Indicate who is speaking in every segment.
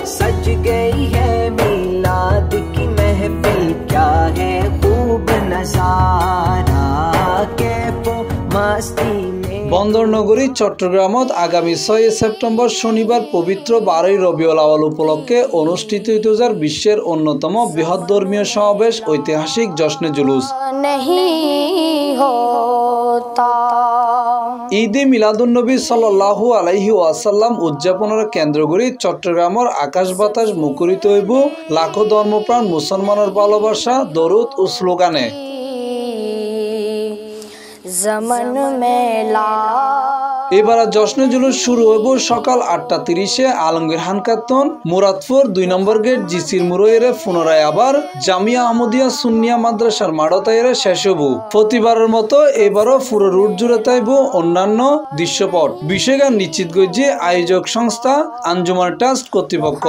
Speaker 1: सज गई है मिलाद की महफिल, क्या है खूब नजारा, कैफो मस्ती में। बंदर नगरी चट्टग्रामत आगामी 6 सेप्टेम्बर शनिवार पवित्र 12 रबिउल आव्वाल उपलक्षे अनुष्ठित হইতে যার বিশ্বের অন্যতম বৃহৎ ধর্মীয় সমাবেশ ঐতিহাসিক জশ্নে জুলুস ঈদে মিলাদুন্নবী সাল্লাল্লাহু আলাইহি ওয়াসাল্লাম উদযাপনের কেন্দ্র করে চট্টগ্রামের আকাশ বাতাস মুখরিত হইব লাখো ধর্মপ্রাণ মুসলমানের ভালোবাসা, দরুদ ও স্লোগানে। এবার জশ্নে জুলুস শুরু হইব সকাল 8:30 আলমগীর হানকাতন মুরাদপুর 2 নম্বর গেট জিসির মুরইরে পুনরায় আবার জামিয়া আহমদিয়া সুন্নিয়া মাদ্রাসার মাড়তাইরে শেষ হইব। প্রতিবারের মতো এবারও পুরো রুট জুড়ে তাইব অন্যান্য দৃশ্যপট। বিষয়টা নিশ্চিত করছে আয়োজক সংস্থা আঞ্জুমান ট্রাস্ট কর্তৃপক্ষ।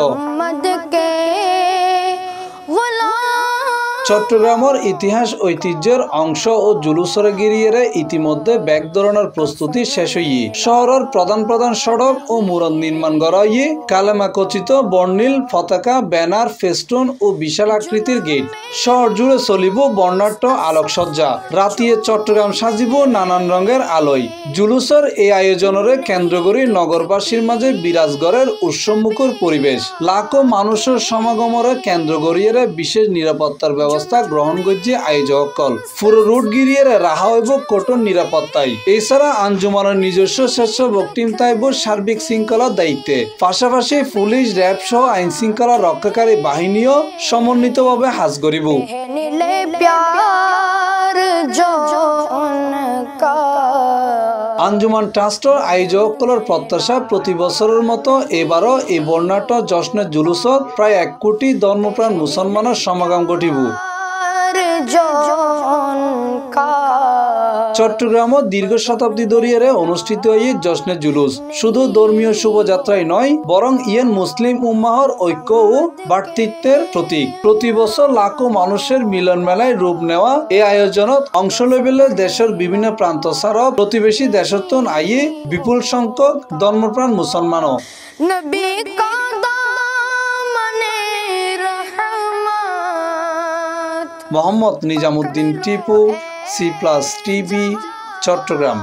Speaker 1: চট্টগ্রামের ইতিহাস ঐতিহ্যের অংশ ও জুলুসরে গিরিয়ে ইতিমধ্যে ব্যাগ ধরনের প্রস্তুতি শেষ হইয়ে শহরের প্রধান সড়ক ও মুরদ নির্মাণ করা হইয়ে কালেমা খচিত বর্ণিল পতাকা, ব্যানার, ফেস্টুন ও বিশাল আকৃতির গেট। শহর জুড়ে চলিব বর্ণাঢ্য আলোকসজ্জা, রাতিয়ে চট্টগ্রাম সাজিব নানান রঙের আলোয়। জুলুসের এই আয়োজনের কেন্দ্র করে নগরবাসীর মাঝে বিরাজ গড়ের উৎসবমুখর পরিবেশ। লাখো মানুষের সমাগমরে কেন্দ্র করিয়ে বিশেষ নিরাপত্তার ব্যবস্থা গ্রহণ করছে আয়োজকল। পুরো রুট গিরিয়ে রাখা হইব কঠোর নিরাপত্তায়। এছাড়া আঞ্জুমানের নিজস্ব স্বেচ্ছাসেবক টিম থাকব সার্বিক শৃঙ্খলার দায়িত্বে। পাশাপাশি পুলিশ, র্যাব সহ আইন শৃঙ্খলা রক্ষাকারী বাহিনীও সমন্বিতভাবে হাজ করিব। আঞ্জুমান ট্রাস্টের আয়োজকসকলের প্রত্যাশা প্রতি বছরের মতো এবারও এই বর্ণাঢ্য জশ্নে জুলুসত প্রায় 1 কোটি ধর্মপ্রাণ মুসলমানের সমাগম ঘটিব। চট্টগ্রামত দীর্ঘ শতাব্দী ধরিয়ে অনুষ্ঠিত এই জশ্নে জুলুস শুধু ধর্মীয় শুভযাত্রাই নয়, বরং ইয়েন মুসলিম উম্মাহর ঐক্য ও ভ্রাতৃত্বের প্রতীক। প্রতি বছর লাখো মানুষের মিলন মেলায় রূপ নেওয়া এই আয়োজনত অংশ লইলে দেশের বিভিন্ন প্রান্ত ছাড়াও প্রতিবেশী দেশত্বন আইয়ে বিপুল সংখ্যক ধর্মপ্রাণ মুসলমানও। Mohammad Nizamuddin Tipu, C+ TV, Chittagong.